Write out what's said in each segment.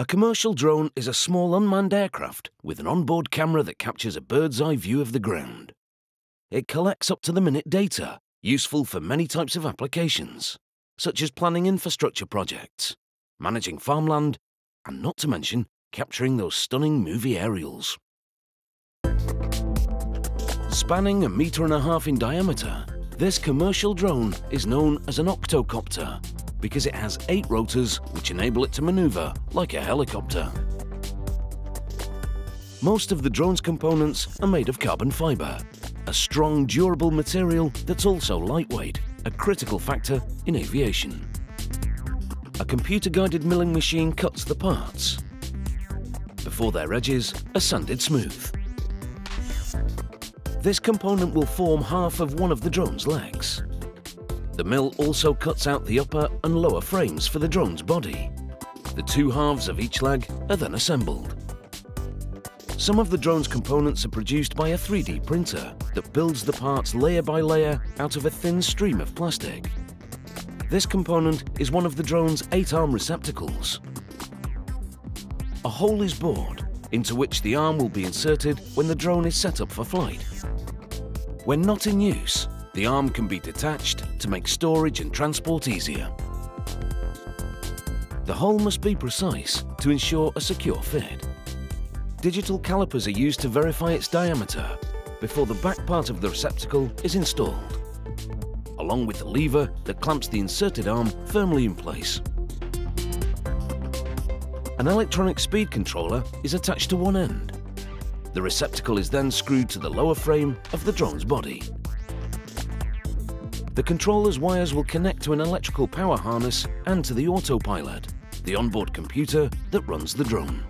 A commercial drone is a small unmanned aircraft with an onboard camera that captures a bird's-eye view of the ground. It collects up-to-the-minute data, useful for many types of applications, such as planning infrastructure projects, managing farmland, and not to mention capturing those stunning movie aerials. Spanning 1.5 meters in diameter, this commercial drone is known as an octocopter because it has 8 rotors which enable it to maneuver like a helicopter. Most of the drone's components are made of carbon fiber, a strong, durable material that's also lightweight, a critical factor in aviation. A computer-guided milling machine cuts the parts before their edges are sanded smooth. This component will form half of one of the drone's legs. The mill also cuts out the upper and lower frames for the drone's body. The 2 halves of each leg are then assembled. Some of the drone's components are produced by a 3D printer that builds the parts layer by layer out of a thin stream of plastic. This component is one of the drone's 8-arm receptacles. A hole is bored, into which the arm will be inserted when the drone is set up for flight. When not in use, the arm can be detached to make storage and transport easier. The hole must be precise to ensure a secure fit. Digital calipers are used to verify its diameter before the back part of the receptacle is installed, along with the lever that clamps the inserted arm firmly in place. An electronic speed controller is attached to one end. The receptacle is then screwed to the lower frame of the drone's body. The controller's wires will connect to an electrical power harness and to the autopilot, the onboard computer that runs the drone.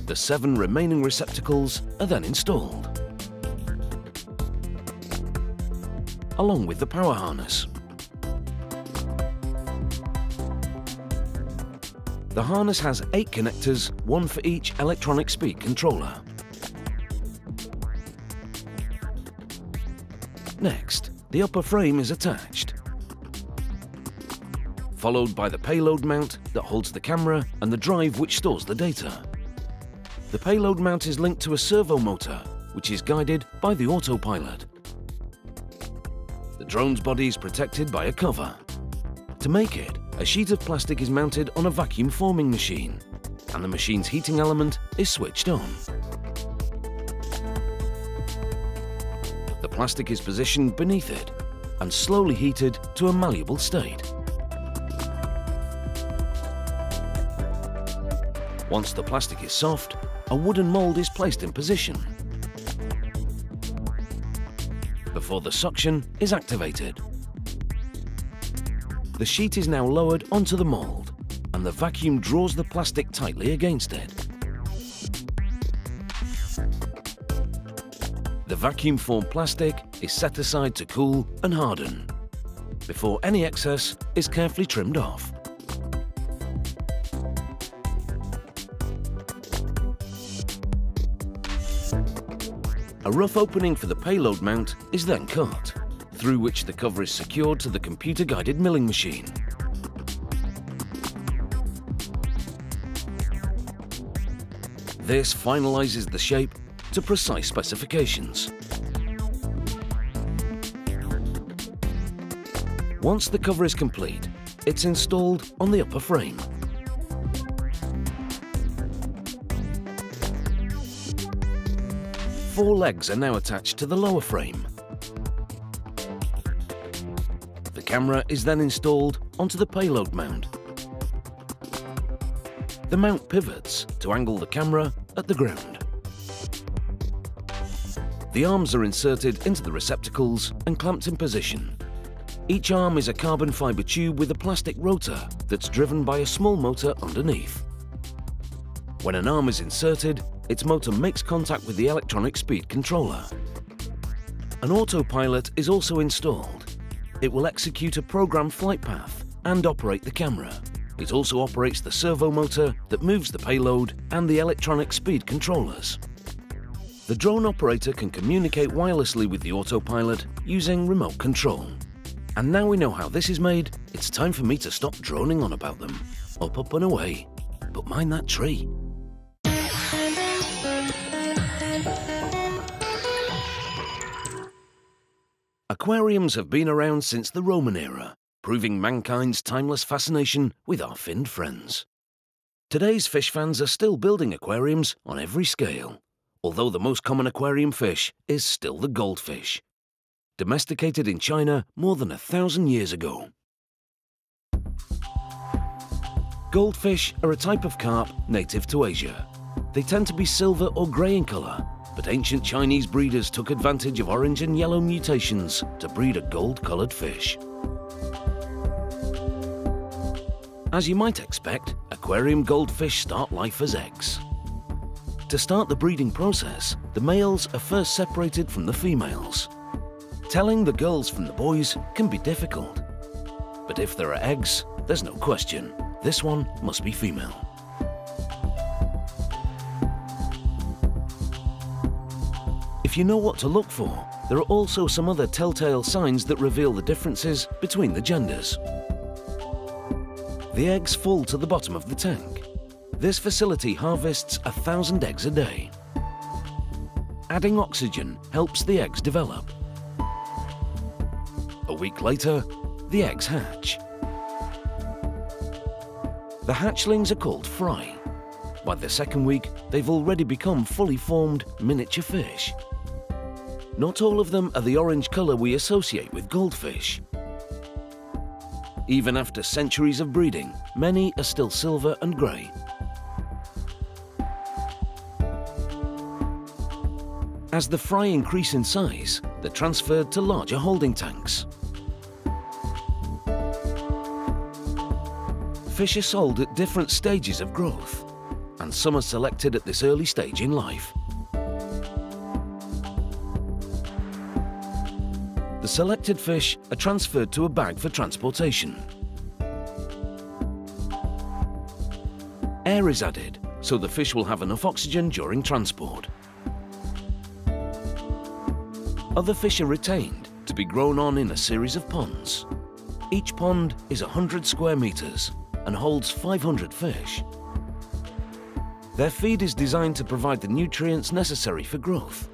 The 7 remaining receptacles are then installed, along with the power harness. The harness has 8 connectors, 1 for each electronic speed controller. Next, the upper frame is attached, followed by the payload mount that holds the camera and the drive which stores the data. The payload mount is linked to a servo motor, which is guided by the autopilot. The drone's body is protected by a cover. To make it, a sheet of plastic is mounted on a vacuum forming machine, and the machine's heating element is switched on. The plastic is positioned beneath it and slowly heated to a malleable state. Once the plastic is soft, a wooden mold is placed in position before the suction is activated. The sheet is now lowered onto the mold, and the vacuum draws the plastic tightly against it. The vacuum-formed plastic is set aside to cool and harden, before any excess is carefully trimmed off. A rough opening for the payload mount is then cut, through which the cover is secured to the computer-guided milling machine. This finalizes the shape to precise specifications. Once the cover is complete, it's installed on the upper frame. Four legs are now attached to the lower frame. The camera is then installed onto the payload mount. The mount pivots to angle the camera at the ground. The arms are inserted into the receptacles and clamped in position. Each arm is a carbon fiber tube with a plastic rotor that's driven by a small motor underneath. When an arm is inserted, its motor makes contact with the electronic speed controller. An autopilot is also installed. It will execute a programmed flight path and operate the camera. It also operates the servo motor that moves the payload and the electronic speed controllers. The drone operator can communicate wirelessly with the autopilot using remote control. And now we know how this is made, it's time for me to stop droning on about them. Up and away. But mind that tree. Aquariums have been around since the Roman era, proving mankind's timeless fascination with our finned friends. Today's fish fans are still building aquariums on every scale, although the most common aquarium fish is still the goldfish, domesticated in China more than 1,000 years ago. Goldfish are a type of carp native to Asia. They tend to be silver or grey in colour, but ancient Chinese breeders took advantage of orange and yellow mutations to breed a gold-coloured fish. As you might expect, aquarium goldfish start life as eggs. To start the breeding process, the males are first separated from the females. Telling the girls from the boys can be difficult. But if there are eggs, there's no question. This one must be female. If you know what to look for, there are also some other telltale signs that reveal the differences between the genders. The eggs fall to the bottom of the tank. This facility harvests 1,000 eggs a day. Adding oxygen helps the eggs develop. A week later, the eggs hatch. The hatchlings are called fry. By the second week, they've already become fully formed miniature fish. Not all of them are the orange colour we associate with goldfish. Even after centuries of breeding, many are still silver and grey. As the fry increase in size, they're transferred to larger holding tanks. Fish are sold at different stages of growth, and some are selected at this early stage in life. The selected fish are transferred to a bag for transportation. Air is added, so the fish will have enough oxygen during transport. Other fish are retained to be grown on in a series of ponds. Each pond is 100 square meters and holds 500 fish. Their feed is designed to provide the nutrients necessary for growth.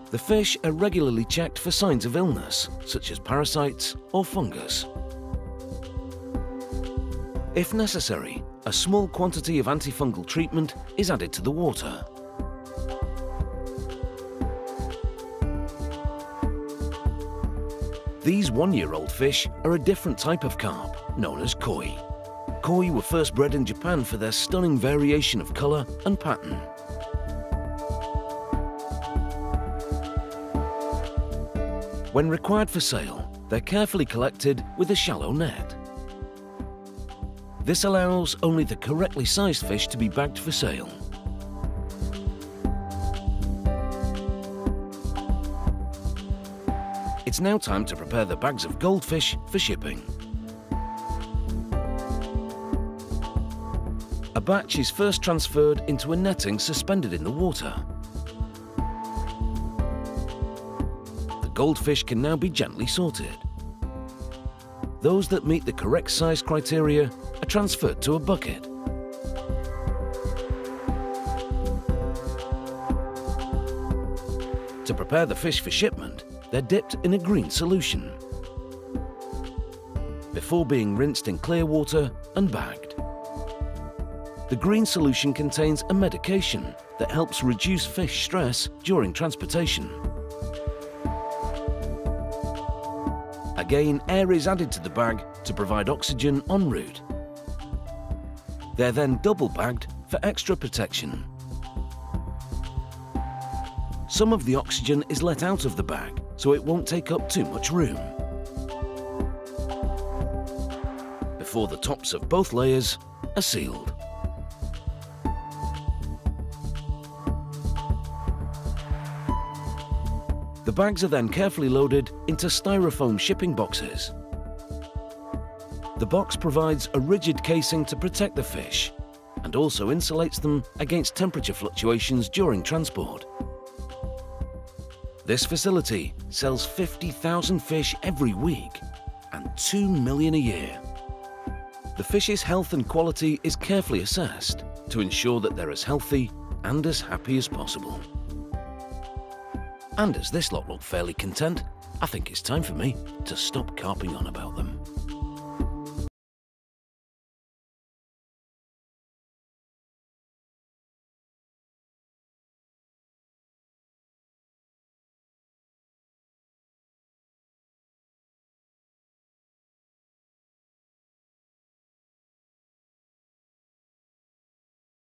The fish are regularly checked for signs of illness, such as parasites or fungus. If necessary, a small quantity of antifungal treatment is added to the water. These one-year-old fish are a different type of carp, known as koi. Koi were first bred in Japan for their stunning variation of colour and pattern. When required for sale, they're carefully collected with a shallow net. This allows only the correctly sized fish to be bagged for sale. It's now time to prepare the bags of goldfish for shipping. A batch is first transferred into a netting suspended in the water. The goldfish can now be gently sorted. Those that meet the correct size criteria are transferred to a bucket. To prepare the fish for shipment, they're dipped in a green solution before being rinsed in clear water and bagged. The green solution contains a medication that helps reduce fish stress during transportation. Again, air is added to the bag to provide oxygen en route. They're then double bagged for extra protection. Some of the oxygen is let out of the bag, so it won't take up too much room. Before the tops of both layers are sealed. The bags are then carefully loaded into styrofoam shipping boxes. The box provides a rigid casing to protect the fish and also insulates them against temperature fluctuations during transport. This facility sells 50,000 fish every week and 2 million a year. The fish's health and quality is carefully assessed to ensure that they're as healthy and as happy as possible. And as this lot look fairly content, I think it's time for me to stop carping on about them.